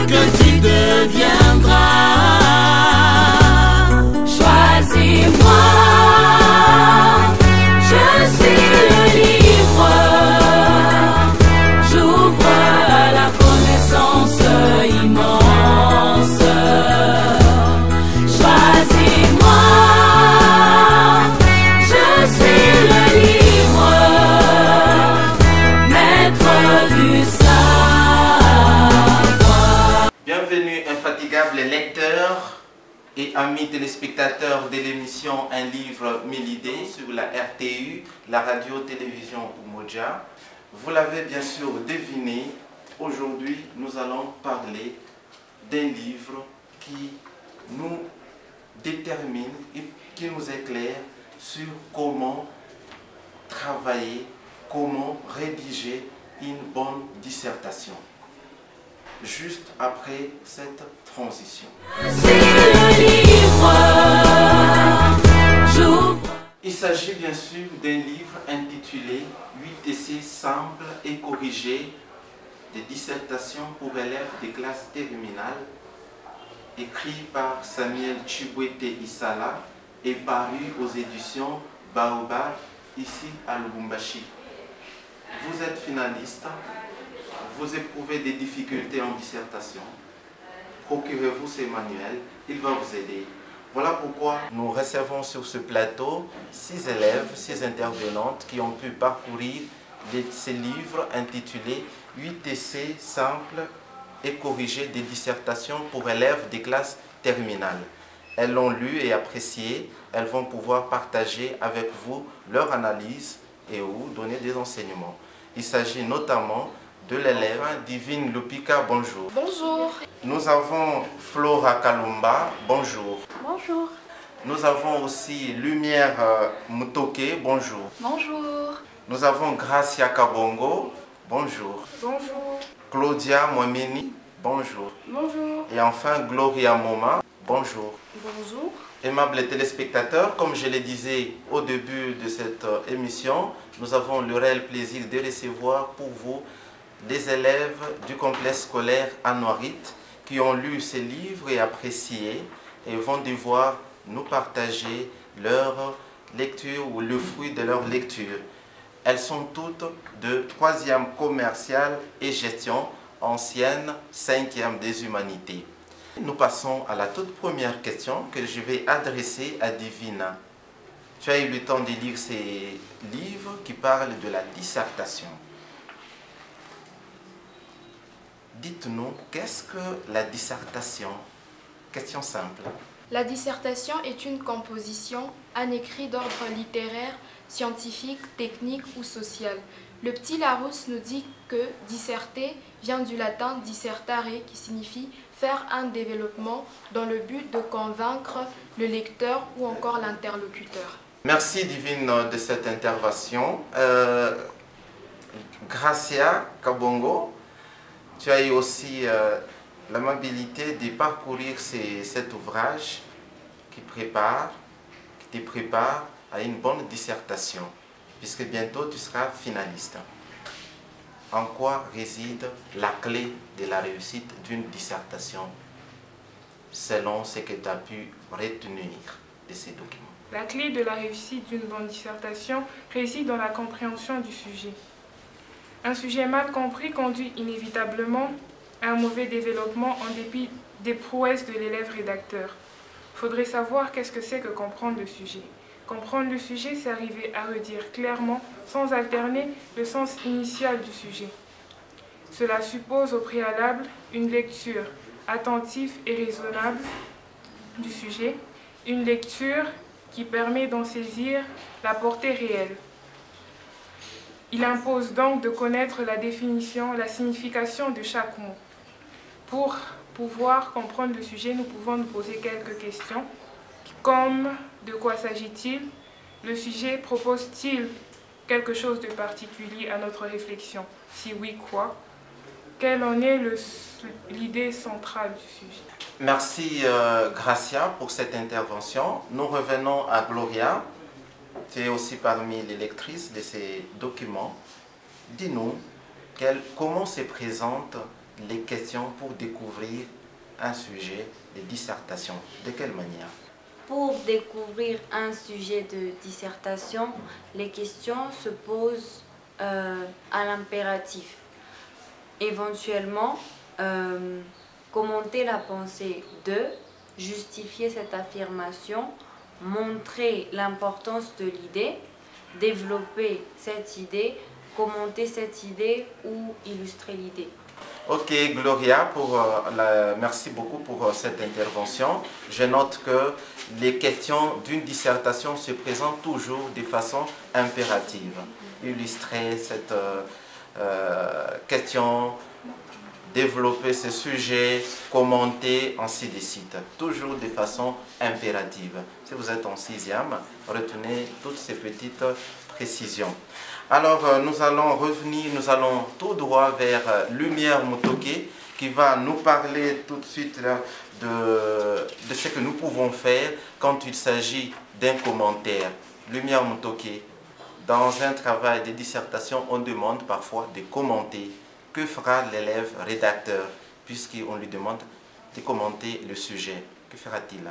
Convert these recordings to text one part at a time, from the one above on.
que tu deviendras. Choisis-moi, je suis le livre, j'ouvre à la connaissance immense. Choisis-moi, je suis le livre, maître du savoir. Bienvenue infatigables lecteurs et amis téléspectateurs de l'émission Un livre, 1000 idées sur la RTU, la radio-télévision Umoja. Vous l'avez bien sûr deviné, aujourd'hui nous allons parler d'un livre qui nous détermine et qui nous éclaire sur comment travailler, comment rédiger une bonne dissertation. Juste après cette transition. Il s'agit bien sûr d'un livre intitulé 8 essais simples et corrigés de dissertation pour élèves des classes terminales, écrit par Samuel Chibwete Isala et paru aux éditions Baobab ici à Lubumbashi. Vous êtes finaliste, vous éprouvez des difficultés en dissertation, procurez-vous ces manuels, il va vous aider. Voilà pourquoi nous recevons sur ce plateau 6 élèves, 6 intervenantes qui ont pu parcourir ces livres intitulés 8 essais simples et corrigés des dissertations pour élèves des classes terminales. Elles l'ont lu et apprécié, elles vont pouvoir partager avec vous leur analyse et ou donner des enseignements. Il s'agit notamment de l'élève Divine Lupika, bonjour. Bonjour. Nous avons Flora Kalumba, bonjour. Bonjour. Nous avons aussi Lumière Mutoke, bonjour. Bonjour. Nous avons Gracia Kabongo, bonjour. Bonjour. Claudia Mwameni, bonjour. Bonjour. Et enfin Gloria Moma, bonjour. Bonjour. Aimables téléspectateurs, comme je le disais au début de cette émission, nous avons le réel plaisir de recevoir pour vous des élèves du complexe scolaire Anouarit qui ont lu ces livres et apprécié et vont devoir nous partager leur lecture ou le fruit de leur lecture. Elles sont toutes de 3e commercial et gestion, ancienne 5e des humanités. Nous passons à la toute première question que je vais adresser à Divina. Tu as eu le temps de lire ces livres qui parlent de la dissertation. Dites-nous, qu'est-ce que la dissertation? Question simple. La dissertation est une composition, un écrit d'ordre littéraire, scientifique, technique ou social. Le petit Larousse nous dit que disserter vient du latin dissertare qui signifie faire un développement dans le but de convaincre le lecteur ou encore l'interlocuteur. Merci Divine de cette intervention. Gracia Kabongo, tu as eu aussi l'amabilité de parcourir cet ouvrage qui te prépare à une bonne dissertation, puisque bientôt tu seras finaliste. En quoi réside la clé de la réussite d'une dissertation, selon ce que tu as pu retenir de ces documents? La clé de la réussite d'une bonne dissertation réside dans la compréhension du sujet. Un sujet mal compris conduit inévitablement à un mauvais développement en dépit des prouesses de l'élève rédacteur. Il faudrait savoir qu'est-ce que c'est que comprendre le sujet. Comprendre le sujet, c'est arriver à redire clairement, sans alterner, le sens initial du sujet. Cela suppose au préalable une lecture attentive et raisonnable du sujet, une lecture qui permet d'en saisir la portée réelle. Il impose donc de connaître la définition, la signification de chaque mot. Pour pouvoir comprendre le sujet, nous pouvons nous poser quelques questions, comme de quoi s'agit-il? Le sujet propose-t-il quelque chose de particulier à notre réflexion? Si oui, quoi? Quelle en est l'idée centrale du sujet? Merci Gracia pour cette intervention. Nous revenons à Gloria. Tu es aussi parmi les lectrices de ces documents. Dis-nous comment se présente les questions pour découvrir un sujet de dissertation? De quelle manière? Pour découvrir un sujet de dissertation, les questions se posent à l'impératif. Éventuellement, commenter la pensée de, justifier cette affirmation, montrer l'importance de l'idée, développer cette idée, commenter cette idée ou illustrer l'idée. Ok, Gloria, merci beaucoup pour cette intervention. Je note que les questions d'une dissertation se présentent toujours de façon impérative. Illustrer cette question, développer ce sujet, commenter, ainsi de suite. Toujours de façon impérative. Si vous êtes en 6e, retenez toutes ces petites précisions. Alors, nous allons tout droit vers Lumière Mutoke qui va nous parler tout de suite là, de ce que nous pouvons faire quand il s'agit d'un commentaire. Lumière Mutoke, dans un travail de dissertation, on demande parfois de commenter. Que fera l'élève rédacteur puisqu'on lui demande de commenter le sujet? Que fera-t-il?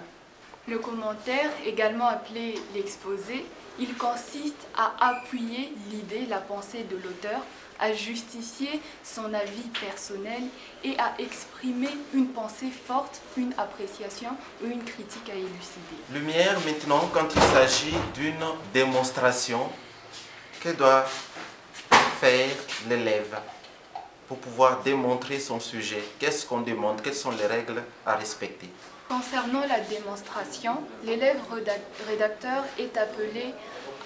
Le commentaire, également appelé l'exposé, il consiste à appuyer l'idée, la pensée de l'auteur, à justifier son avis personnel et à exprimer une pensée forte, une appréciation ou une critique à élucider. Lumière, maintenant, quand il s'agit d'une démonstration, que doit faire l'élève pour pouvoir démontrer son sujet? Qu'est-ce qu'on demande? Quelles sont les règles à respecter? Concernant la démonstration, l'élève rédacteur est appelé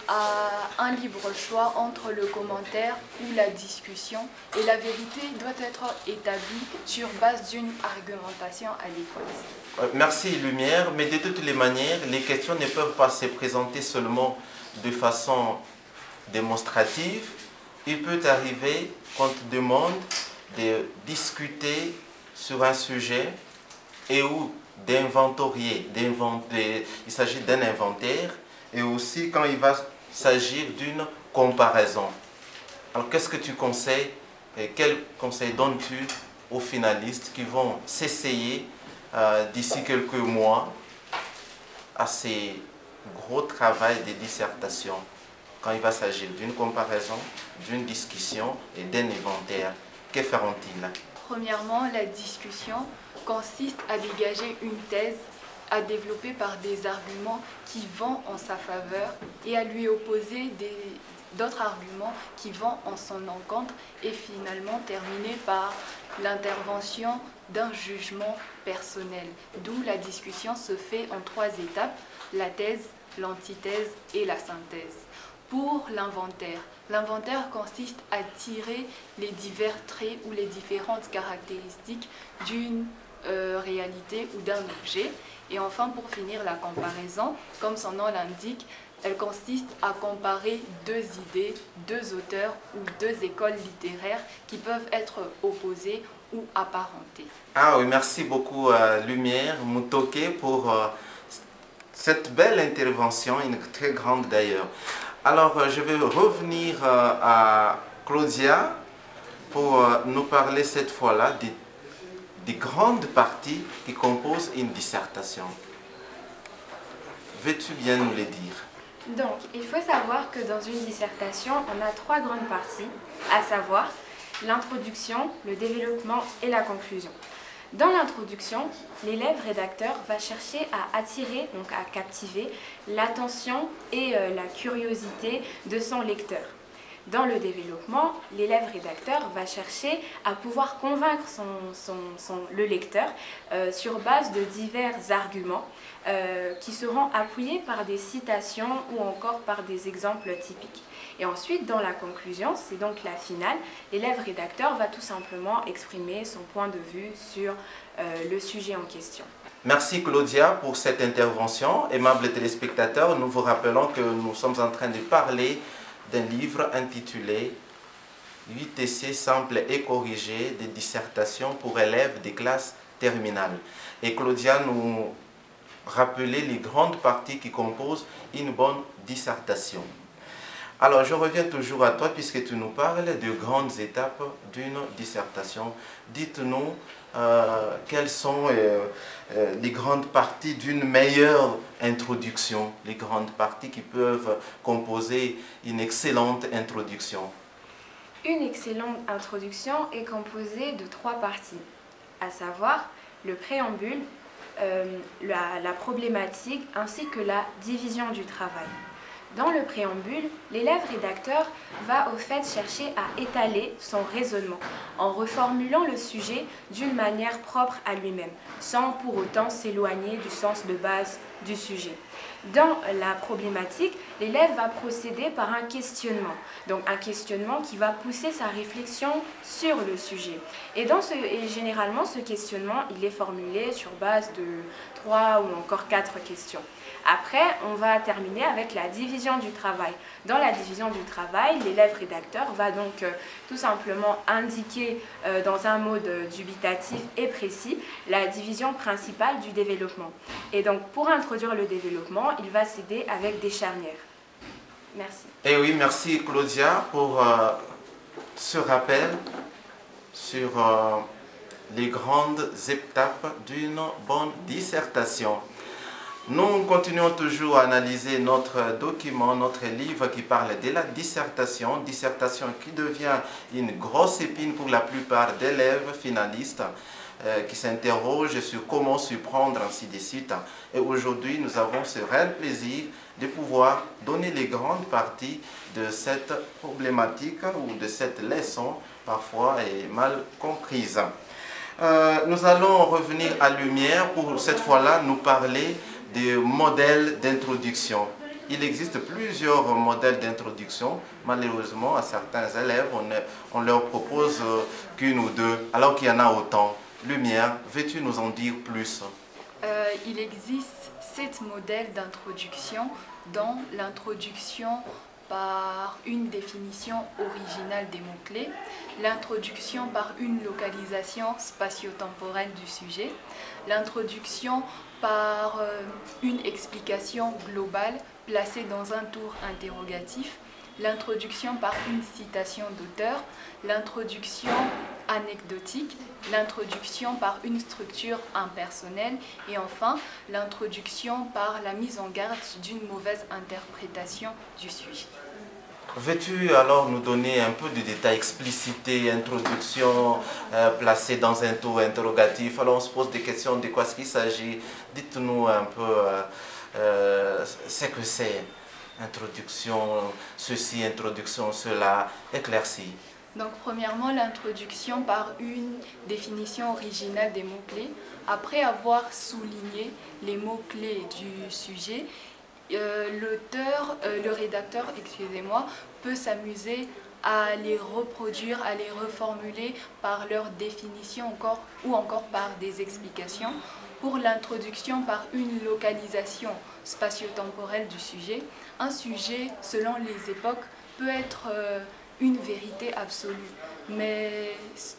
à un libre choix entre le commentaire ou la discussion et la vérité doit être établie sur base d'une argumentation adéquate. Merci Lumière, mais de toutes les manières, les questions ne peuvent pas se présenter seulement de façon démonstrative. Il peut arriver qu'on te demande de discuter sur un sujet et ou d'inventorier. Il s'agit d'un inventaire et aussi quand il va s'agir d'une comparaison. Alors qu'est-ce que tu conseilles et quel conseil donnes-tu aux finalistes qui vont s'essayer d'ici quelques mois à ces gros travaux de dissertation quand il va s'agir d'une comparaison, d'une discussion et d'un inventaire? Que feront-ils? Premièrement, la discussion consiste à dégager une thèse à développer par des arguments qui vont en sa faveur et à lui opposer d'autres arguments qui vont en son encontre et finalement terminer par l'intervention d'un jugement personnel. D'où la discussion se fait en 3 étapes, la thèse, l'antithèse et la synthèse. Pour l'inventaire, l'inventaire consiste à tirer les divers traits ou les différentes caractéristiques d'une réalité ou d'un objet. Et enfin, pour finir, la comparaison, comme son nom l'indique, elle consiste à comparer 2 idées, 2 auteurs ou 2 écoles littéraires qui peuvent être opposées ou apparentées. Ah oui, merci beaucoup Lumière Mutoke pour cette belle intervention, une très grande d'ailleurs. Alors, je vais revenir à Claudia pour nous parler cette fois-là des grandes parties qui composent une dissertation. Veux-tu bien nous les dire? Donc, il faut savoir que dans une dissertation, on a 3 grandes parties, à savoir l'introduction, le développement et la conclusion. Dans l'introduction, l'élève rédacteur va chercher à attirer, donc à captiver, l'attention et la curiosité de son lecteur. Dans le développement, l'élève rédacteur va chercher à pouvoir convaincre le lecteur sur base de divers arguments qui seront appuyés par des citations ou encore par des exemples typiques. Et ensuite, dans la conclusion, c'est donc la finale, l'élève rédacteur va tout simplement exprimer son point de vue sur le sujet en question. Merci Claudia pour cette intervention. Aimables téléspectateurs, nous vous rappelons que nous sommes en train de parler d'un livre intitulé 8 essais simples et corrigés de dissertation pour élèves des classes terminales. Et Claudia nous rappelait les grandes parties qui composent une bonne dissertation. Alors, je reviens toujours à toi puisque tu nous parles de grandes étapes d'une dissertation. Dites-nous quelles sont les grandes parties d'une meilleure introduction, les grandes parties qui peuvent composer une excellente introduction. Une excellente introduction est composée de 3 parties, à savoir le préambule, la problématique ainsi que la division du travail. Dans le préambule, l'élève rédacteur va au fait chercher à étaler son raisonnement en reformulant le sujet d'une manière propre à lui-même, sans pour autant s'éloigner du sens de base du sujet. Dans la problématique, l'élève va procéder par un questionnement, donc un questionnement qui va pousser sa réflexion sur le sujet. Et généralement, ce questionnement, il est formulé sur base de 3 ou encore 4 questions. Après, on va terminer avec la division du travail. Dans la division du travail, l'élève rédacteur va donc tout simplement indiquer dans un mode dubitatif et précis la division principale du développement. Et donc, pour introduire le développement, il va s'aider avec des charnières. Merci. Et oui, merci Claudia pour ce rappel sur les grandes étapes d'une bonne dissertation. Nous continuons toujours à analyser notre document, notre livre qui parle de la dissertation qui devient une grosse épine pour la plupart d'élèves finalistes qui s'interrogent sur comment s'y prendre, ainsi de suite. Et aujourd'hui, nous avons ce réel plaisir de pouvoir donner les grandes parties de cette problématique ou de cette leçon, parfois mal comprise. Nous allons revenir à Lumière pour cette fois-là nous parler des modèles d'introduction. Il existe plusieurs modèles d'introduction. Malheureusement, à certains élèves, on leur propose qu'une ou deux, alors qu'il y en a autant. Lumière, veux-tu nous en dire plus? Il existe 7 modèles d'introduction, dont l'introduction par une définition originale des mots-clés, l'introduction par une localisation spatio-temporelle du sujet, l'introduction par une explication globale placée dans un tour interrogatif, l'introduction par une citation d'auteur, l'introduction anecdotique, l'introduction par une structure impersonnelle et enfin l'introduction par la mise en garde d'une mauvaise interprétation du sujet. Veux-tu alors nous donner un peu de détails explicités, introduction placée dans un tour interrogatif? Alors on se pose des questions, de quoi est-ce qu'il s'agit? Dites-nous un peu ce que c'est. Introduction, ceci, introduction, cela, éclairci. Donc premièrement, l'introduction par une définition originale des mots-clés. Après avoir souligné les mots-clés du sujet, le rédacteur, excusez-moi, peut s'amuser à les reproduire, à les reformuler par leur définition ou encore par des explications. Pour l'introduction par une localisation spatio-temporelle du sujet, un sujet, selon les époques, peut être une vérité absolue. Mais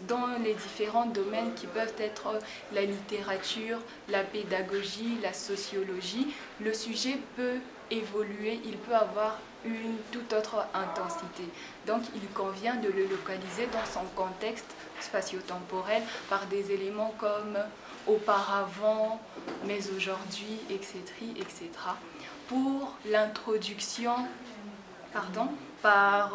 dans les différents domaines qui peuvent être la littérature, la pédagogie, la sociologie, le sujet peut évoluer, il peut avoir une toute autre intensité. Donc il convient de le localiser dans son contexte spatio-temporel par des éléments comme auparavant, mais aujourd'hui, etc., etc. Pour l'introduction, par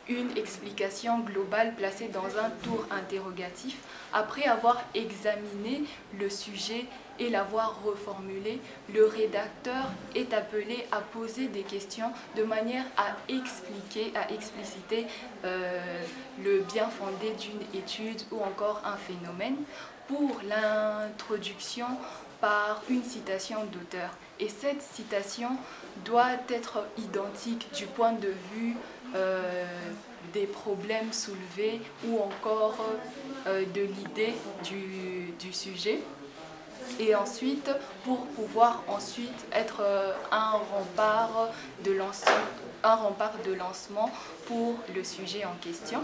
une explication globale placée dans un tour interrogatif, après avoir examiné le sujet et l'avoir reformulé, le rédacteur est appelé à poser des questions de manière à expliquer, à expliciter le bien fondé d'une étude ou encore un phénomène. Pour l'introduction par une citation d'auteur. Et cette citation doit être identique du point de vue des problèmes soulevés ou encore de l'idée du sujet. Et ensuite, pour pouvoir ensuite être un rempart de lancement pour le sujet en question.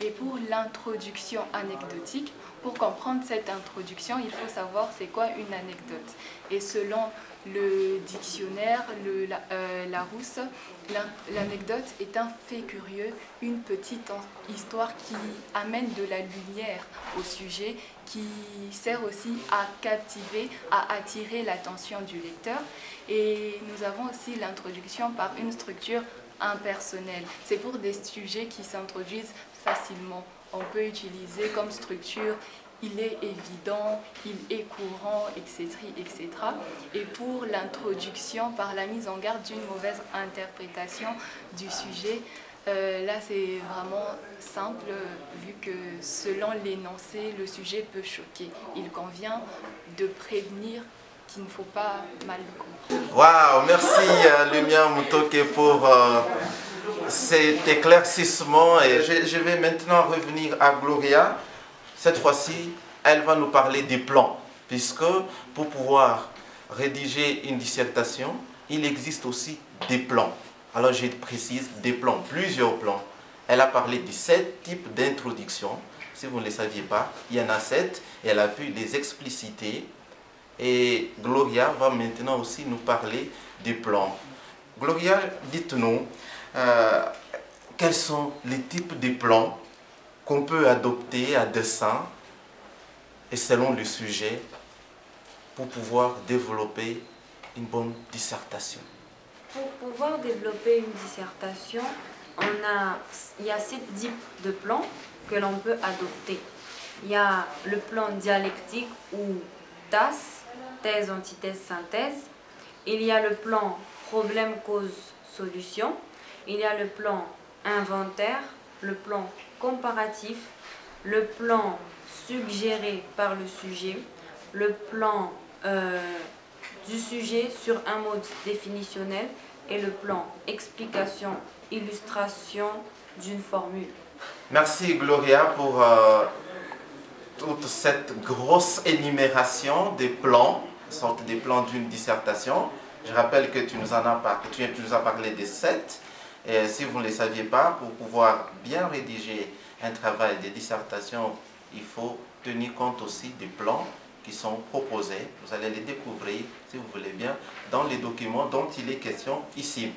Et pour l'introduction anecdotique, pour comprendre cette introduction, il faut savoir c'est quoi une anecdote. Et selon le dictionnaire, Larousse. L'anecdote est un fait curieux, une petite histoire qui amène de la lumière au sujet, qui sert aussi à captiver, à attirer l'attention du lecteur. Et nous avons aussi l'introduction par une structure impersonnelle. C'est pour des sujets qui s'introduisent facilement. On peut utiliser comme structure il est évident, il est courant, etc., etc. Et pour l'introduction par la mise en garde d'une mauvaise interprétation du sujet, là c'est vraiment simple vu que selon l'énoncé, le sujet peut choquer. Il convient de prévenir qu'il ne faut pas mal le comprendre. Waouh, merci Lumia Mutoke pour cet éclaircissement. Et je vais maintenant revenir à Gloria. Cette fois-ci, elle va nous parler des plans, puisque pour pouvoir rédiger une dissertation, il existe aussi des plans. Alors je précise, des plans, plusieurs plans. Elle a parlé de 7 types d'introduction. Si vous ne les saviez pas, il y en a 7 et elle a pu les expliciter. Et Gloria va maintenant aussi nous parler des plans. Gloria, dites-nous, quels sont les types de plans qu'on peut adopter à dessein et selon le sujet pour pouvoir développer une bonne dissertation. Pour pouvoir développer une dissertation, il y a 7 types de plans que l'on peut adopter. Il y a le plan dialectique ou TAS, thèse, antithèse, synthèse. Il y a le plan problème, cause, solution. Il y a le plan inventaire, le plan comparatif, le plan suggéré par le sujet, le plan du sujet sur un mode définitionnel et le plan explication, illustration d'une formule. Merci Gloria pour toute cette grosse énumération des plans, sorte des plans d'une dissertation. Je rappelle que tu nous as parlé des 7. Et si vous ne les saviez pas, pour pouvoir bien rédiger un travail de dissertation, il faut tenir compte aussi des plans qui sont proposés. Vous allez les découvrir, si vous voulez bien, dans les documents dont il est question ici.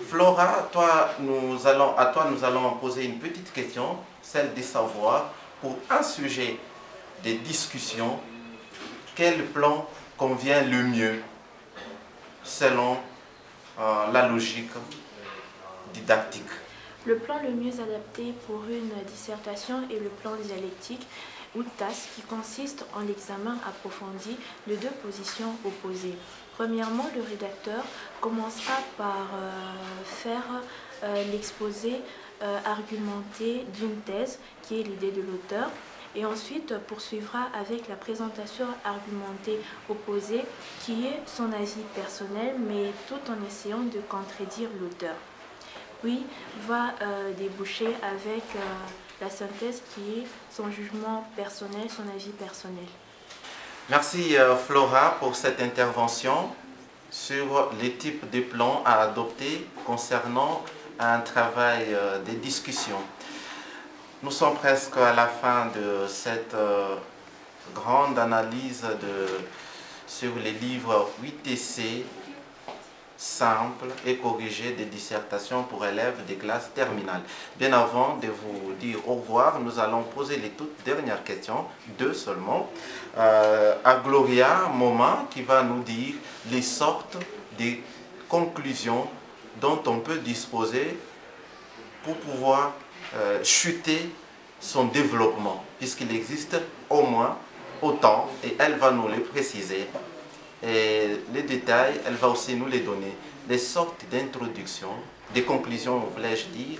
Flora, à toi, nous allons poser une petite question, celle de savoir, pour un sujet de discussion, quel plan convient le mieux selon la logique didactique. Le plan le mieux adapté pour une dissertation est le plan dialectique ou TAS qui consiste en l'examen approfondi de 2 positions opposées. Premièrement, le rédacteur commencera par faire l'exposé argumenté d'une thèse qui est l'idée de l'auteur et ensuite poursuivra avec la présentation argumentée opposée qui est son avis personnel mais tout en essayant de contredire l'auteur. Puis va déboucher avec la synthèse qui est son jugement personnel, son avis personnel. Merci Flora pour cette intervention sur les types de plans à adopter concernant un travail de discussion. Nous sommes presque à la fin de cette grande analyse sur les livres 8TC, simple et corrigé des dissertations pour élèves des classes terminales. Bien avant de vous dire au revoir, nous allons poser les toutes dernières questions, 2 seulement, à Gloria Moma qui va nous dire les sortes de conclusions dont on peut disposer pour pouvoir chuter son développement, puisqu'il existe au moins autant, et elle va nous les préciser. Et les détails, elle va aussi nous les donner. Des sortes d'introduction, des conclusions, voulais-je dire,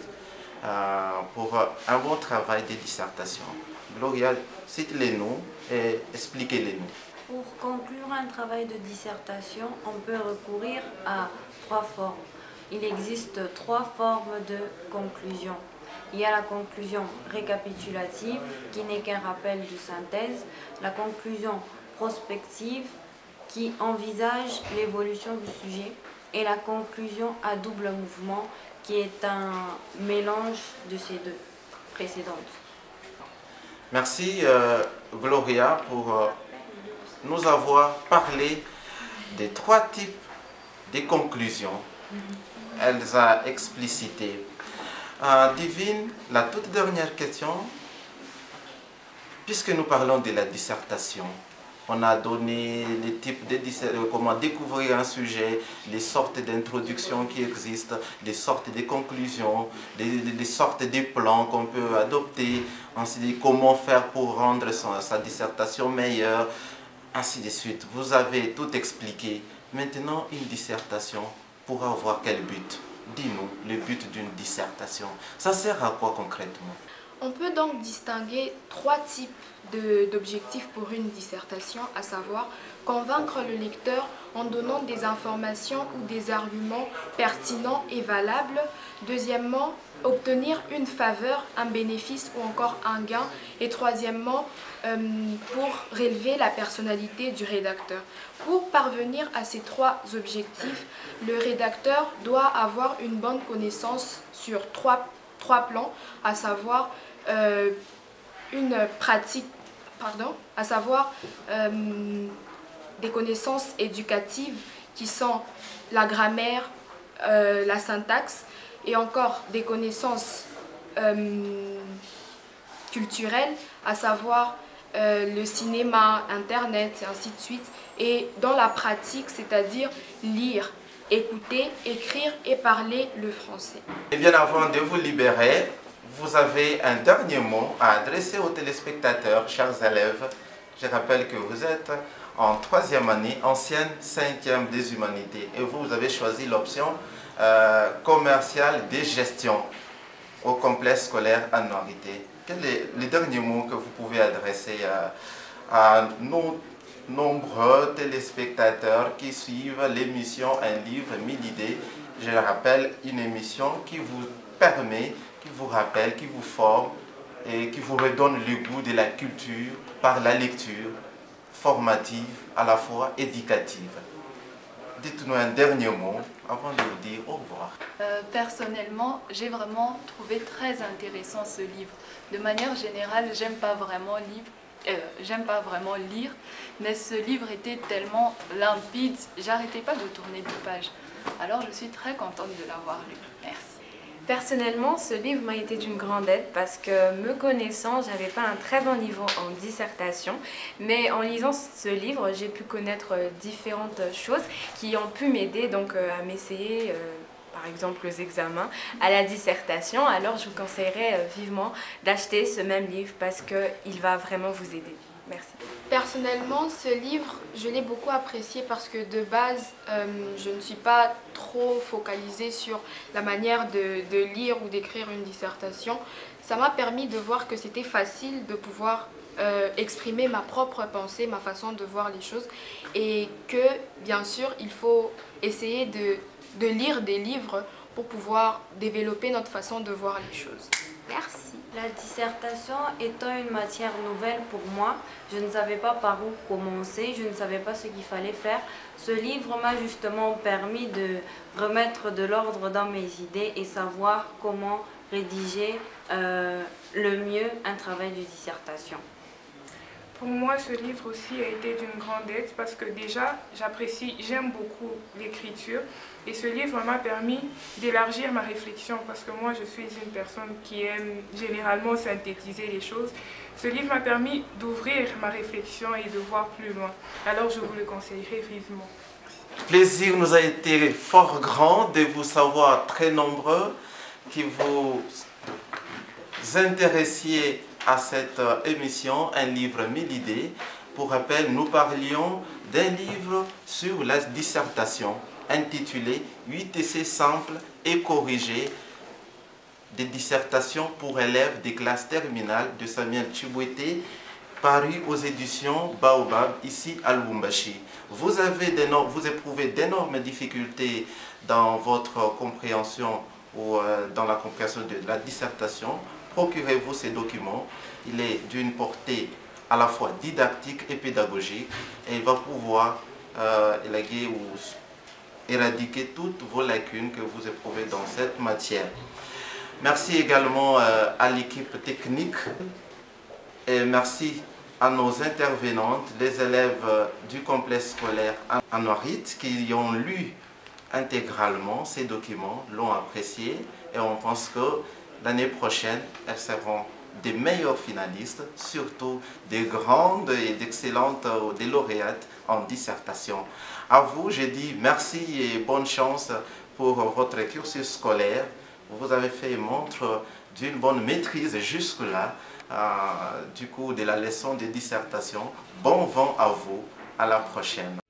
pour un bon travail de dissertation. Gloria, cite-les-nous et expliquez-les-nous. Pour conclure un travail de dissertation, on peut recourir à 3 formes. Il existe 3 formes de conclusion. Il y a la conclusion récapitulative, qui n'est qu'un rappel de synthèse, la conclusion prospective, qui envisage l'évolution du sujet, et la conclusion à double mouvement, qui est un mélange de ces 2 précédentes. Merci Gloria pour nous avoir parlé des 3 types de conclusions. Elle a explicité. Divine, la toute dernière question, puisque nous parlons de la dissertation, on a donné les types de comment découvrir un sujet, les sortes d'introductions qui existent, les sortes de conclusions, les sortes de plans qu'on peut adopter, ainsi de comment faire pour rendre sa dissertation meilleure, ainsi de suite. Vous avez tout expliqué. Maintenant, une dissertation pour avoir quel but? Dis-nous le but d'une dissertation. Ça sert à quoi concrètement? On peut donc distinguer 3 types d'objectifs pour une dissertation, à savoir convaincre le lecteur en donnant des informations ou des arguments pertinents et valables. Deuxièmement, obtenir une faveur, un bénéfice ou encore un gain. Et troisièmement, pour relever la personnalité du rédacteur. Pour parvenir à ces 3 objectifs, le rédacteur doit avoir une bonne connaissance sur trois plans, à savoir une pratique, à savoir des connaissances éducatives qui sont la grammaire, la syntaxe et encore des connaissances culturelles, à savoir le cinéma, internet et ainsi de suite. Et dans la pratique, c'est-à-dire lire, écouter, écrire et parler le français. Et bien avant de vous libérer, vous avez un dernier mot à adresser aux téléspectateurs, chers élèves. Je rappelle que vous êtes en 3e année, ancienne 5e des humanités. Et vous avez choisi l'option commerciale de gestion au complexe scolaire Anouarité. Quel est le dernier mot que vous pouvez adresser à nos nombreux téléspectateurs qui suivent l'émission Un livre, 1000 idées? Je le rappelle, une émission qui vous permet, qui vous rappelle, qui vous forme et qui vous redonne le goût de la culture par la lecture formative, à la fois éducative. Dites-nous un dernier mot avant de vous dire au revoir. Personnellement, j'ai vraiment trouvé très intéressant ce livre. De manière générale, j'aime pas vraiment lire, mais ce livre était tellement limpide, j'arrêtais pas de tourner des pages. Alors je suis très contente de l'avoir lu. Merci. Personnellement, ce livre m'a été d'une grande aide parce que, me connaissant, j'avais pas un très bon niveau en dissertation, mais en lisant ce livre, j'ai pu connaître différentes choses qui ont pu m'aider donc à m'essayer, par exemple aux examens, à la dissertation. Alors je vous conseillerais vivement d'acheter ce même livre parce qu'il va vraiment vous aider. Merci. Personnellement, ce livre, je l'ai beaucoup apprécié parce que de base, je ne suis pas trop focalisée sur la manière de lire ou d'écrire une dissertation. Ça m'a permis de voir que c'était facile de pouvoir exprimer ma propre pensée, ma façon de voir les choses et que, bien sûr, il faut essayer de lire des livres pour pouvoir développer notre façon de voir les choses. Merci. La dissertation étant une matière nouvelle pour moi, je ne savais pas par où commencer, je ne savais pas ce qu'il fallait faire. Ce livre m'a justement permis de remettre de l'ordre dans mes idées et savoir comment rédiger le mieux un travail de dissertation. Pour moi, ce livre aussi a été d'une grande aide parce que déjà, j'aime beaucoup l'écriture et ce livre m'a permis d'élargir ma réflexion parce que moi, je suis une personne qui aime généralement synthétiser les choses. Ce livre m'a permis d'ouvrir ma réflexion et de voir plus loin. Alors, je vous le conseillerais vivement. Le plaisir nous a été fort grand de vous savoir très nombreux, qui vous intéressiez à cette émission Un livre, 1000 idées. Pour rappel, nous parlions d'un livre sur la dissertation intitulé 8 essais simples et corrigés des dissertations pour élèves des classes terminales de Samuel Chibouete, paru aux éditions Baobab, ici à Lubumbashi. Vous éprouvez d'énormes difficultés dans votre compréhension ou dans la compréhension de la dissertation. Procurez-vous ces documents. Il est d'une portée à la fois didactique et pédagogique et il va pouvoir élaguer ou éradiquer toutes vos lacunes que vous éprouvez dans cette matière. Merci également à l'équipe technique et merci à nos intervenantes, les élèves du complexe scolaire Anouarit, qui ont lu intégralement ces documents, l'ont apprécié, et on pense que l'année prochaine, elles seront des meilleures finalistes, surtout des grandes et d'excellentes des lauréates en dissertation. À vous, je dis merci et bonne chance pour votre cursus scolaire. Vous avez fait montre d'une bonne maîtrise jusque-là, du coup de la leçon de dissertation. Bon vent à vous, à la prochaine.